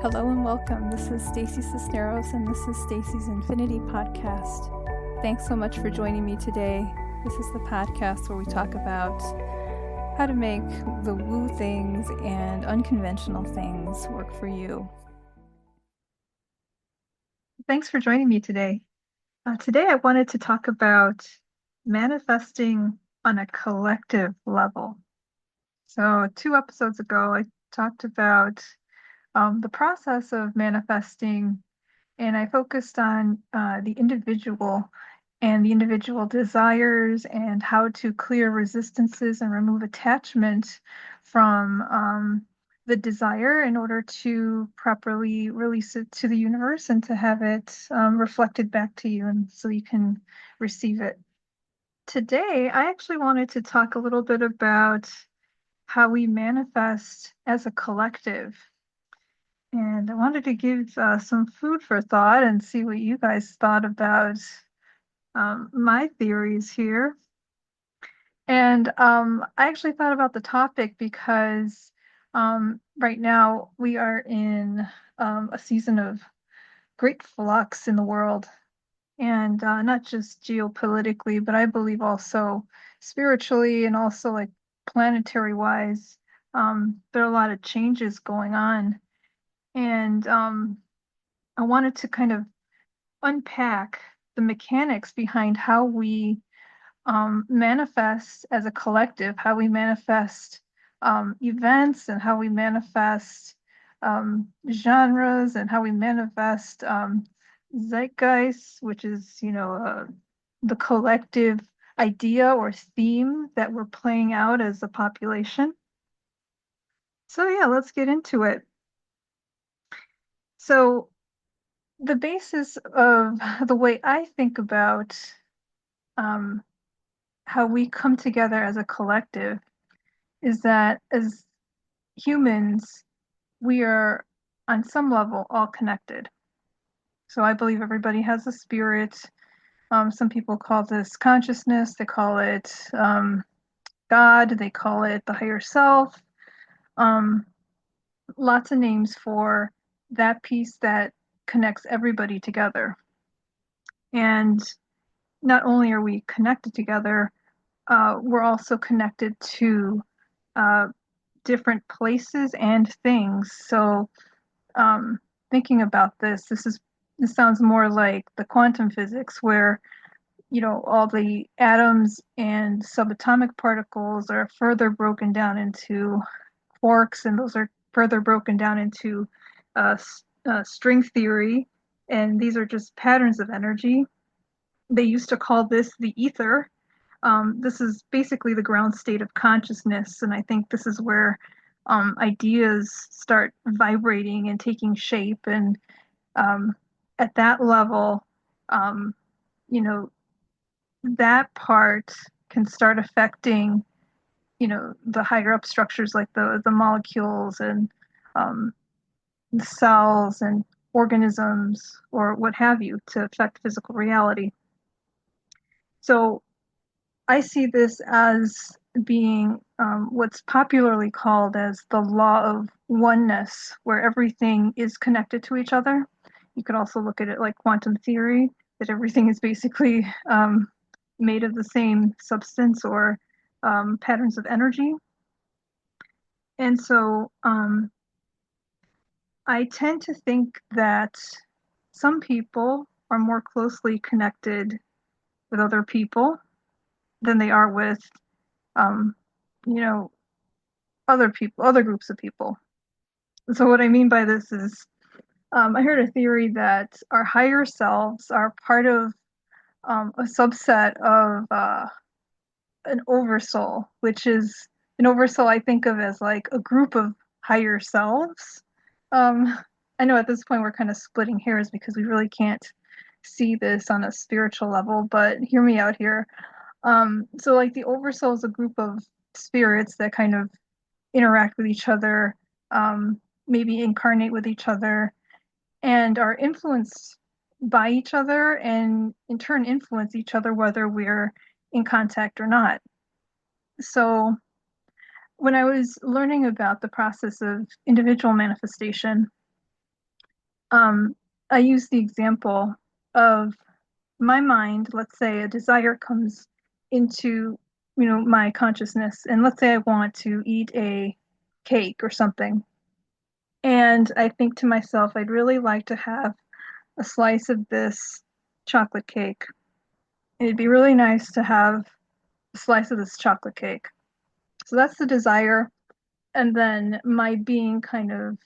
Hello and welcome. This is Stacy Cisneros and this is Stacy's Infinity Podcast. Thanks so much for joining me today. This is the podcast where we talk about how to make the woo things and unconventional things work for you. Thanks for joining me today. Today I wanted to talk about manifesting on a collective level. So 2 episodes ago, I talked about the process of manifesting, and I focused on the individual and the individual desires and how to clear resistances and remove attachment from the desire in order to properly release it to the universe and to have it reflected back to you and so you can receive it. Today, I actually wanted to talk a little bit about how we manifest as a collective. And I wanted to give some food for thought and see what you guys thought about my theories here. And I actually thought about the topic because right now we are in a season of great flux in the world, and not just geopolitically, but I believe also spiritually and also like planetary wise. There are a lot of changes going on, and I wanted to kind of unpack the mechanics behind how we manifest as a collective, how we manifest events and how we manifest genres and how we manifest zeitgeist, which is, the collective idea or theme that we're playing out as a population. So yeah, let's get into it. So the basis of the way I think about um, how we come together as a collective is that as humans, we are on some level all connected. So I believe everybody has a spirit. Some people call this consciousness, they call it God, they call it the higher self. Um, Lots of names for that piece that connects everybody together. And not only are we connected together, we're also connected to uh, different places and things. So thinking about this sounds more like the quantum physics where all the atoms and subatomic particles are further broken down into quarks, and those are further broken down into uh, string theory, and these are just patterns of energy. They used to call this the ether. This is basically the ground state of consciousness, and I think this is where ideas start vibrating and taking shape. And at that level, um, you know, that part can start affecting, the higher up structures like the molecules and um, the cells and organisms or what have you to affect physical reality. So I see this as being what's popularly called as the law of oneness, where everything is connected to each other. You could also look at it like quantum theory, that everything is basically made of the same substance or patterns of energy. And so I tend to think that some people are more closely connected with other people than they are with, um, you know, other people, other groups of people. So what I mean by this is, I heard a theory that our higher selves are part of a subset of an oversoul, which is an oversoul I think of as like a group of higher selves. Um, I know at this point we're kind of splitting hairs because we really can't see this on a spiritual level, but hear me out here. So like the oversoul is a group of spirits that kind of interact with each other, maybe incarnate with each other, and are influenced by each other and in turn influence each other whether we're in contact or not. So when I was learning about the process of individual manifestation, Um, I use the example of my mind. Let's say a desire comes into, my consciousness, and let's say I want to eat a cake or something. And I think to myself, I'd really like to have a slice of this chocolate cake. It'd be really nice to have a slice of this chocolate cake. So that's the desire. And then my being kind of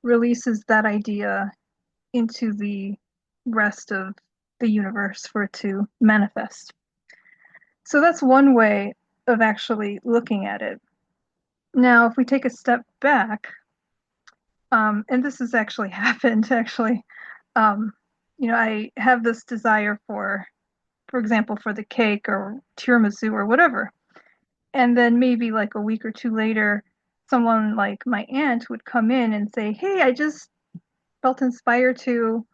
releases that idea into the rest of the universe for it to manifest. So that's one way of actually looking at it. Now, if we take a step back, and this has actually happened, actually, um, I have this desire for example, for the cake or tiramisu or whatever. And then maybe like a week or two later, someone like my aunt would come in and say, "Hey, I just felt inspired to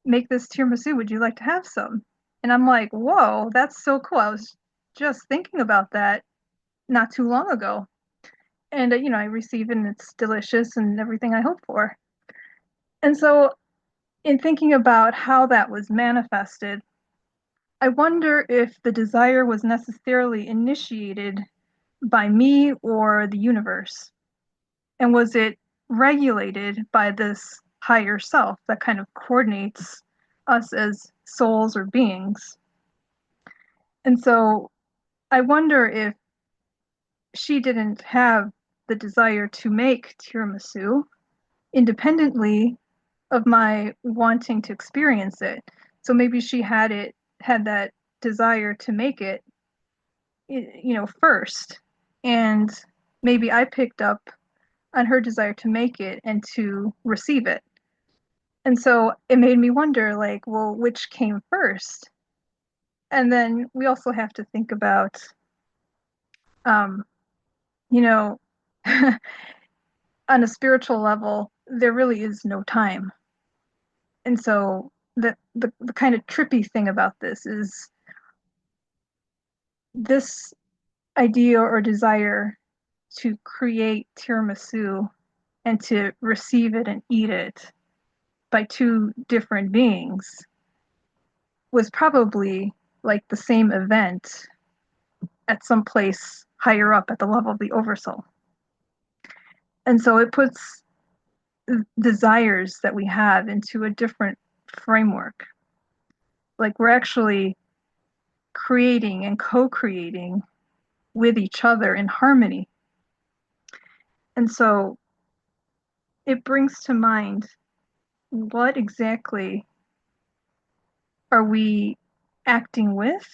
make this tiramisu. Would you like to have some?" And I'm like, "Whoa, that's so cool. I was just thinking about that not too long ago." And, I receive it and it's delicious and everything I hope for. And so, in thinking about how that was manifested, I wonder if the desire was necessarily initiated by me or the universe. And was it regulated by this higher self that kind of coordinates us as souls or beings? And so I wonder if she didn't have the desire to make tiramisu independently of my wanting to experience it. So maybe she had that desire to make it, first. And maybe I picked up on her desire to make it and to receive it. And so it made me wonder, like, well, which came first? And then we also have to think about, um, you know, on a spiritual level, there really is no time. And so the kind of trippy thing about this is this idea or desire to create tiramisu and to receive it and eat it by two different beings was probably like the same event at some place higher up at the level of the oversoul. And so it puts desires that we have into a different framework. Like we're actually creating and co creating with each other in harmony. And so it brings to mind, what exactly are we acting with?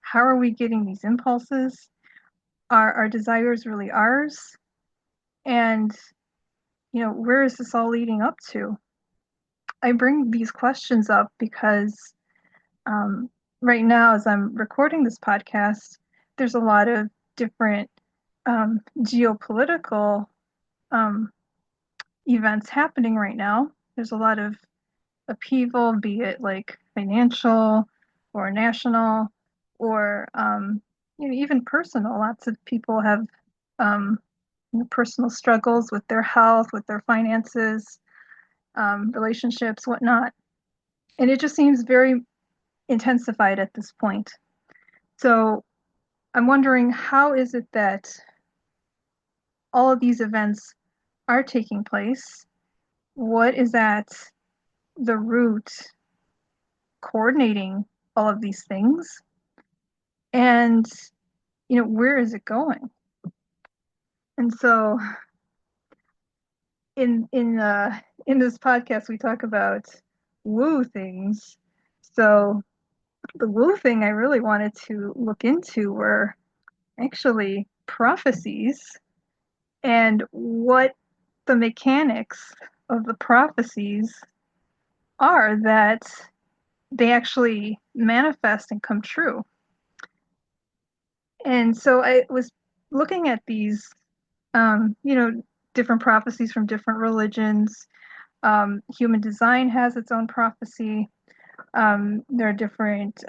How are we getting these impulses? Are our desires really ours? And, where is this all leading up to? I bring these questions up because um, right now, as I'm recording this podcast, there's a lot of different geopolitical um, events happening right now. There's a lot of upheaval, be it like financial or national or even personal. Lots of people have um, personal struggles with their health, with their finances, relationships, whatnot. And it just seems very intensified at this point. So I'm wondering, how is it that all of these events are taking place? What is at the root coordinating all of these things? And, where is it going? And so in this podcast we talk about woo things. So the woo thing I really wanted to look into were actually prophecies and what the mechanics of the prophecies are that they actually manifest and come true. And so I was looking at these, different prophecies from different religions. Human design has its own prophecy. There are different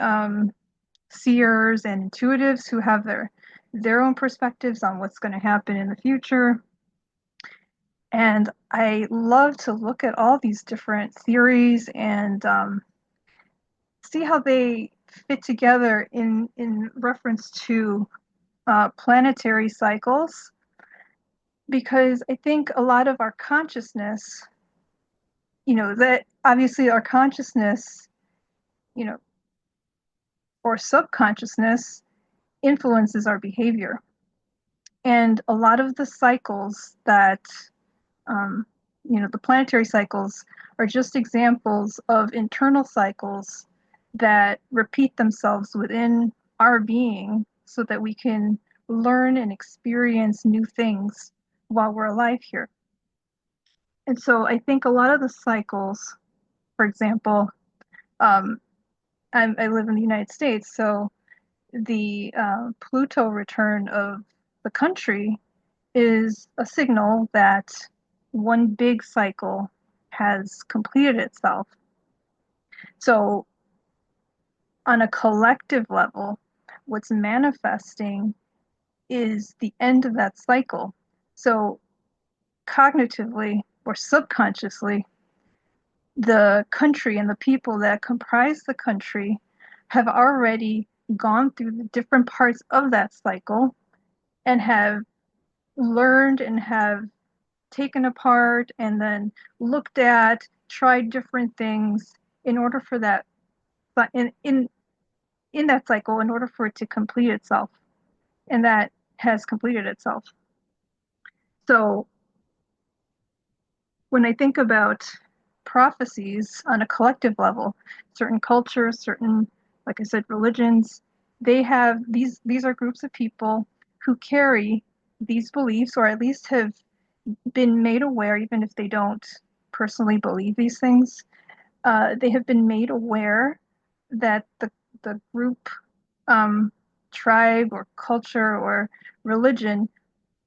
seers and intuitives who have their own perspectives on what's going to happen in the future. And I love to look at all these different theories and see how they fit together in reference to planetary cycles, because I think a lot of our consciousness, that obviously our consciousness, you know, or subconsciousness influences our behavior. And a lot of the cycles that, um, the planetary cycles are just examples of internal cycles that repeat themselves within our being so that we can learn and experience new things while we're alive here. And so I think a lot of the cycles, for example, um, I live in the United States, so the Pluto return of the country is a signal that one big cycle has completed itself. So, on a collective level, what's manifesting is the end of that cycle. So, cognitively or subconsciously, the country and the people that comprise the country have already gone through the different parts of that cycle and have learned and have taken apart and then looked at, tried different things in order for that, but in that cycle, in order for it to complete itself, and that has completed itself. So when I think about prophecies on a collective level, certain cultures, certain, like I said, religions, they have these are groups of people who carry these beliefs, or at least have been made aware, even if they don't personally believe these things. They have been made aware that the group, um, tribe, or culture, or religion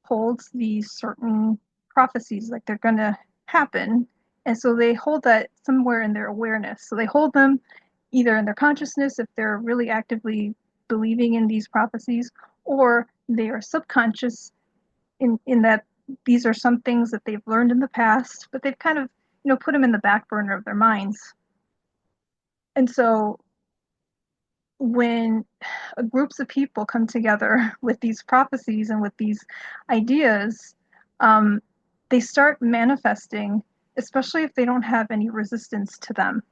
holds these certain prophecies, like they're going to happen. And so they hold that somewhere in their awareness. So they hold them either in their consciousness if they're really actively believing in these prophecies, or they are subconscious in that these are some things that they've learned in the past, but they've kind of, put them in the back burner of their minds. And so when groups of people come together with these prophecies and with these ideas, um, they start manifesting, especially if they don't have any resistance to them.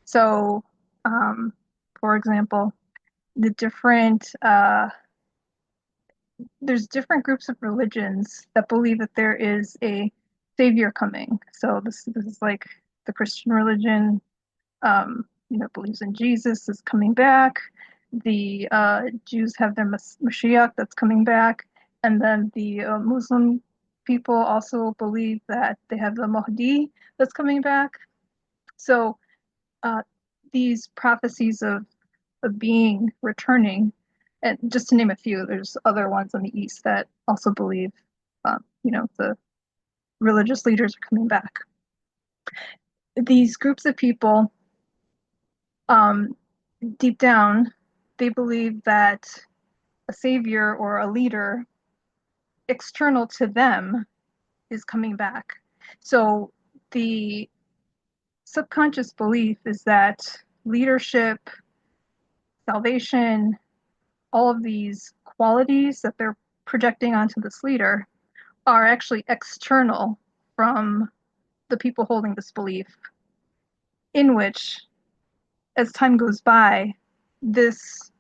So, um, for example, the different there's different groups of religions that believe that there is a savior coming. So this is like the Christian religion, believes in Jesus is coming back. The Jews have their Mashiach that's coming back, and then the Muslim people also believe that they have the Mahdi that's coming back. So uh, these prophecies of being returning, and just to name a few, there's other ones in the East that also believe, the religious leaders are coming back. These groups of people, um, deep down, they believe that a savior or a leader external to them is coming back. So the subconscious belief is that leadership, salvation, all of these qualities that they're projecting onto this leader are actually external from the people holding this belief, in which, as time goes by, this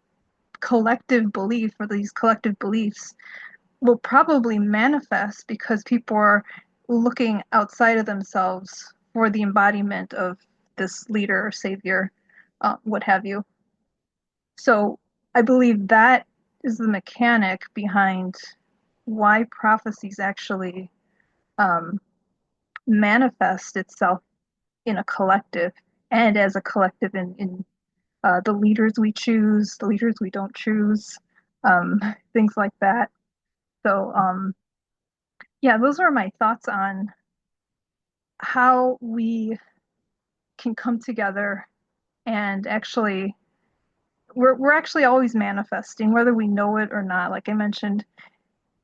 collective belief, or these collective beliefs, will probably manifest because people are looking outside of themselves for the embodiment of this leader or savior, what have you. So I believe that is the mechanic behind why prophecies actually um, manifest itself in a collective, and as a collective in the leaders we choose, the leaders we don't choose, um, things like that. So, yeah, those are my thoughts on how we can come together and actually we're actually always manifesting, whether we know it or not. Like I mentioned,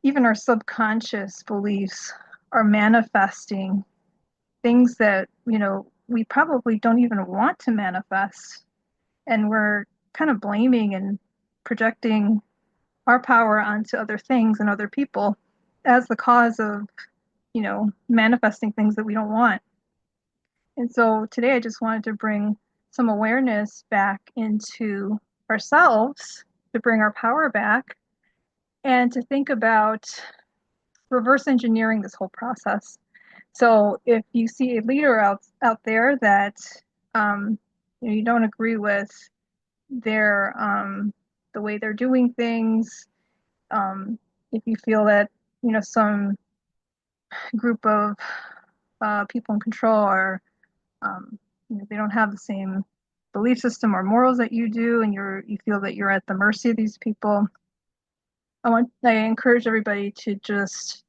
even our subconscious beliefs are manifesting things that, we probably don't even want to manifest. And we're kind of blaming and projecting our power onto other things and other people as the cause of, manifesting things that we don't want. And so today I just wanted to bring some awareness back into ourselves, to bring our power back, and to think about reverse engineering this whole process. So if you see a leader out there that you don't agree with their the way they're doing things, if you feel that some group of people in control are they don't have the same belief system or morals that you do, and you feel that you're at the mercy of these people, I encourage everybody to just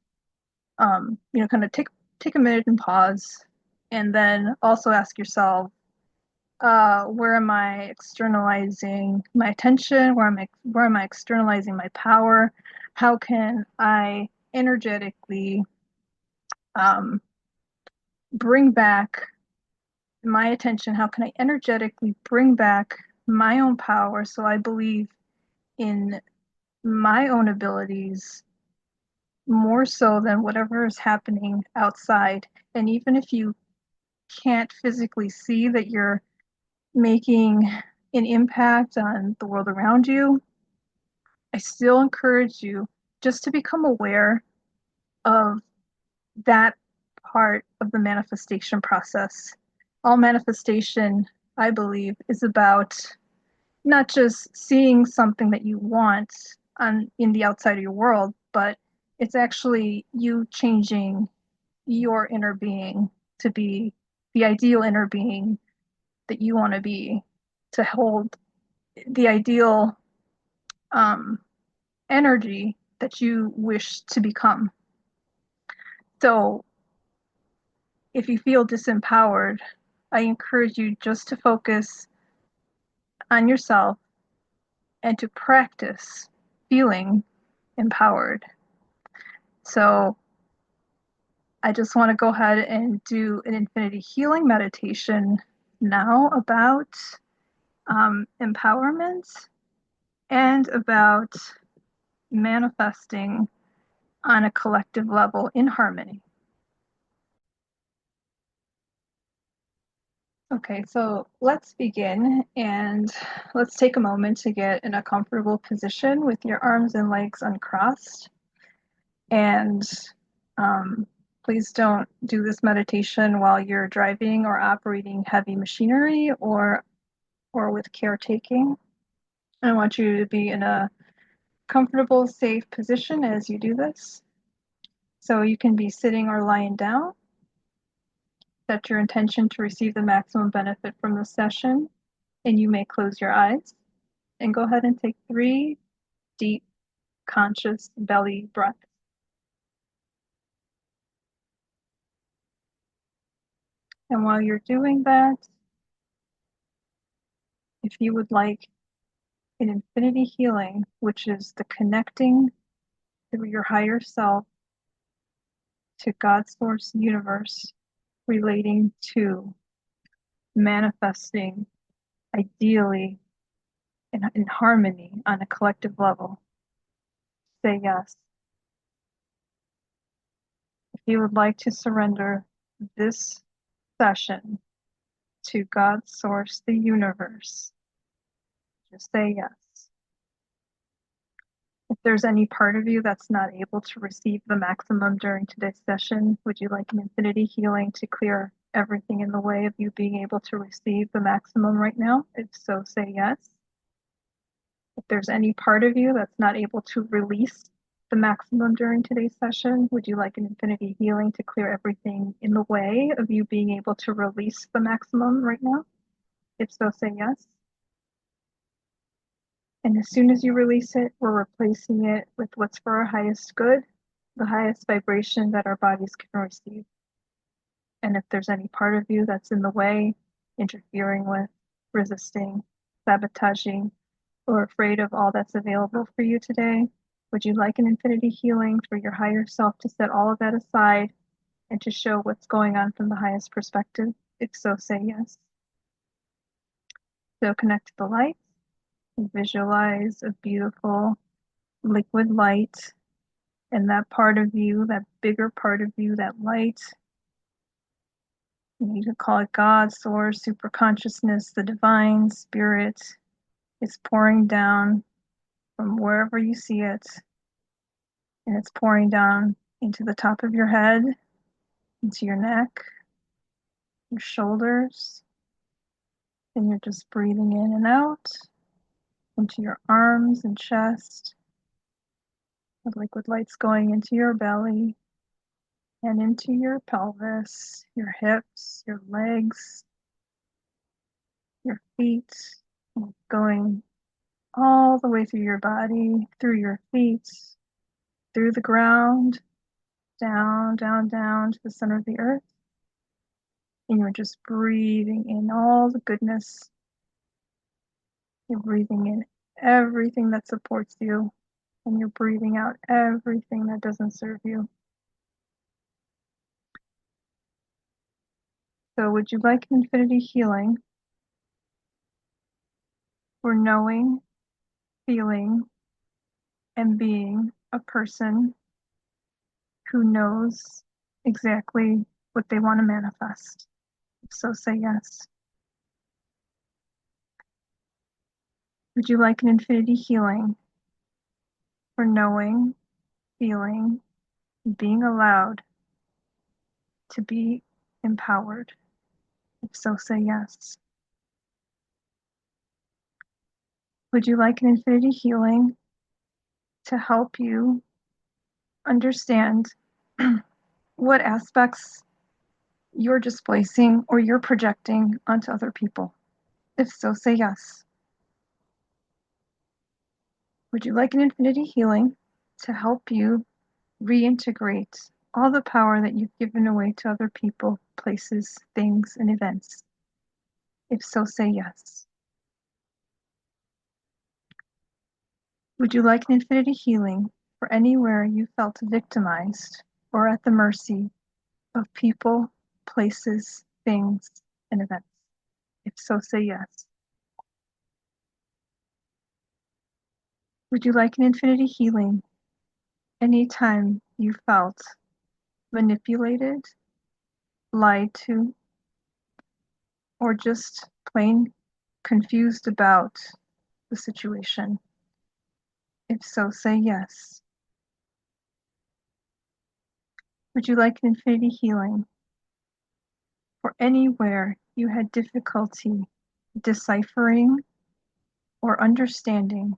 kind of take a minute and pause, and then also ask yourself, where am I externalizing my attention? Where am I externalizing my power? How can I energetically um, bring back my attention? How can I energetically bring back my own power so I believe in my own abilities more so than whatever is happening outside? And even if you can't physically see that you're making an impact on the world around you, I still encourage you just to become aware of that part of the manifestation process. All manifestation, I believe, is about not just seeing something that you want in the outside of your world, but it's actually you changing your inner being to be the ideal inner being that you want to be, to hold the ideal um, energy that you wish to become. So if you feel disempowered, I encourage you just to focus on yourself and to practice feeling empowered. So I just want to go ahead and do an infinity healing meditation now about empowerment and about manifesting on a collective level in harmony. Okay, so let's begin, and let's take a moment to get in a comfortable position with your arms and legs uncrossed. And please don't do this meditation while you're driving or operating heavy machinery or with caretaking. I want you to be in a comfortable, safe position as you do this. So you can be sitting or lying down. Set your intention to receive the maximum benefit from the session, and you may close your eyes and go ahead and take 3 deep, conscious belly breaths. And while you're doing that, if you would like an infinity healing, which is the connecting through your higher self to God's source universe, relating to manifesting ideally in harmony on a collective level, say yes. If you would like to surrender this session to God's source, the universe, just say yes. If there's any part of you that's not able to receive the maximum during today's session, would you like an infinity healing to clear everything in the way of you being able to receive the maximum right now? If so, say yes. If there's any part of you that's not able to release the maximum during today's session, would you like an infinity healing to clear everything in the way of you being able to release the maximum right now? If so, say yes. And as soon as you release it, we're replacing it with what's for our highest good, the highest vibration that our bodies can receive. And if there's any part of you that's in the way, interfering with, resisting, sabotaging, or afraid of all that's available for you today, would you like an infinity healing for your higher self to set all of that aside and to show what's going on from the highest perspective? If so, say yes. So connect to the light and visualize a beautiful liquid light, and that part of you, that bigger part of you, that light, you can call it God, source, super consciousness, the divine spirit, is pouring down from wherever you see it, and it's pouring down into the top of your head, into your neck, your shoulders, and you're just breathing in and out into your arms and chest. The liquid light's going into your belly and into your pelvis, your hips, your legs, your feet, going all the way through your body, through your feet, through the ground, down, down, down to the center of the earth. And you're just breathing in all the goodness. You're breathing in everything that supports you, and you're breathing out everything that doesn't serve you. So would you like an infinity healing for knowing, feeling, and being a person who knows exactly what they want to manifest? If so, say yes. Would you like an infinity healing for knowing, feeling, and being allowed to be empowered? If so, say yes. Would you like an infinity healing to help you understand what aspects you're displacing or you're projecting onto other people? If so, say yes. Would you like an infinity healing to help you reintegrate all the power that you've given away to other people, places, things, and events? If so, say yes. Would you like an infinity healing for anywhere you felt victimized or at the mercy of people, places, things, and events? If so, say yes. Would you like an infinity healing anytime you felt manipulated, lied to, or just plain confused about the situation? If so, say yes. Would you like an infinity healing for anywhere you had difficulty deciphering or understanding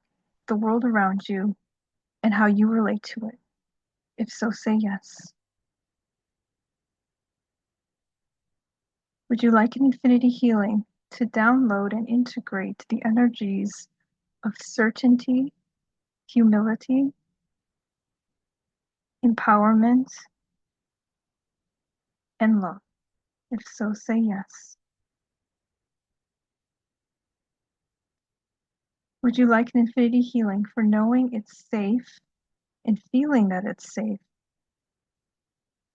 the world around you and how you relate to it? If so, say yes. Would you like an infinity healing to download and integrate the energies of certainty, humility, empowerment, and love? If so, say yes. Would you like an infinity healing for knowing it's safe and feeling that it's safe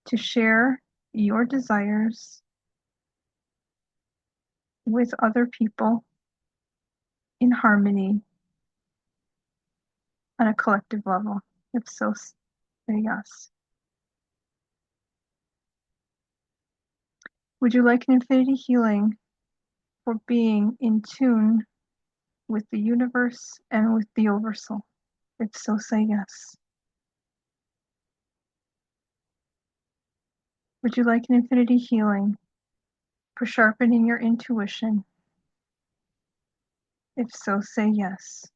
to share your desires with other people in harmony on a collective level? If so, say yes. Would you like an infinity healing for being in tune with the universe and with the oversoul? If so, say yes. Would you like an infinity healing for sharpening your intuition? If so, say yes.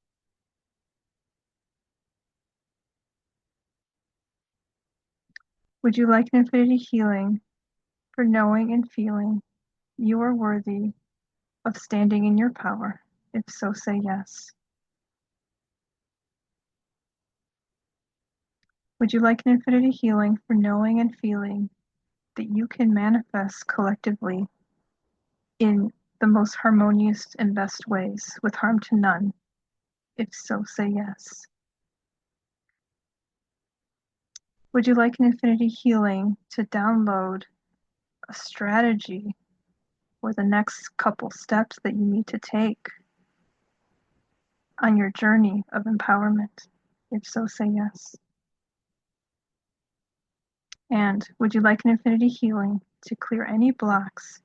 Would you like an infinity healing for knowing and feeling you are worthy of standing in your power? If so, say yes. Would you like an infinity healing for knowing and feeling that you can manifest collectively in the most harmonious and best ways with harm to none? If so, say yes. Would you like an Infinity Healing to download a strategy or the next couple steps that you need to take on your journey of empowerment? If so, say yes. And would you like an Infinity Healing to clear any blocks,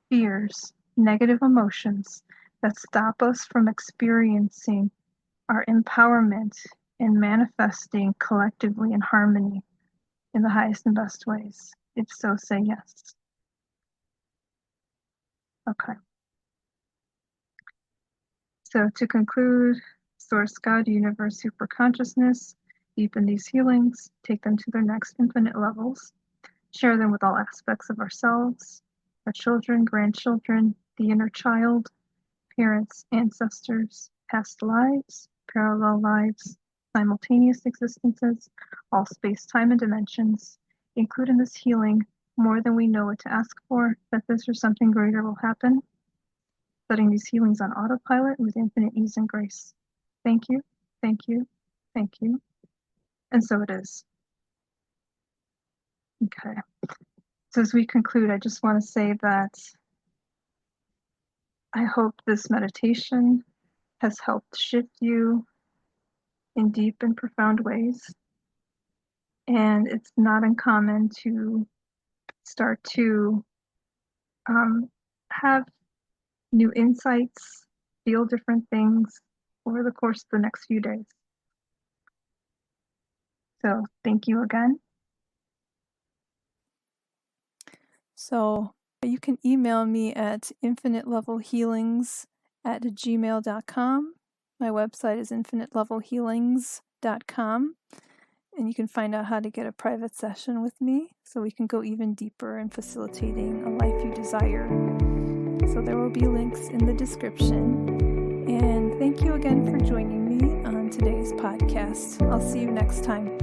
fears, negative emotions that stop us from experiencing our empowerment and manifesting collectively in harmony in the highest and best ways? If so, say yes. Okay. So to conclude, Source, God, Universe, Superconsciousness, deepen these healings, take them to their next infinite levels, share them with all aspects of ourselves, our children, grandchildren, the inner child, parents, ancestors, past lives, parallel lives, simultaneous existences, all space, time, and dimensions. Include in this healing more than we know what to ask for, that this or something greater will happen. Setting these healings on autopilot with infinite ease and grace. Thank you, thank you, thank you. And so it is. Okay. So as we conclude, I just want to say that I hope this meditation has helped shift you in deep and profound ways. And it's not uncommon to start to have new insights, feel different things over the course of the next few days. So thank you again. So you can email me at infinitelevelhealings@gmail.com. My website is infinitelevelhealings.com. And you can find out how to get a private session with me so we can go even deeper in facilitating a life you desire. So there will be links in the description. And thank you again for joining me on today's podcast. I'll see you next time.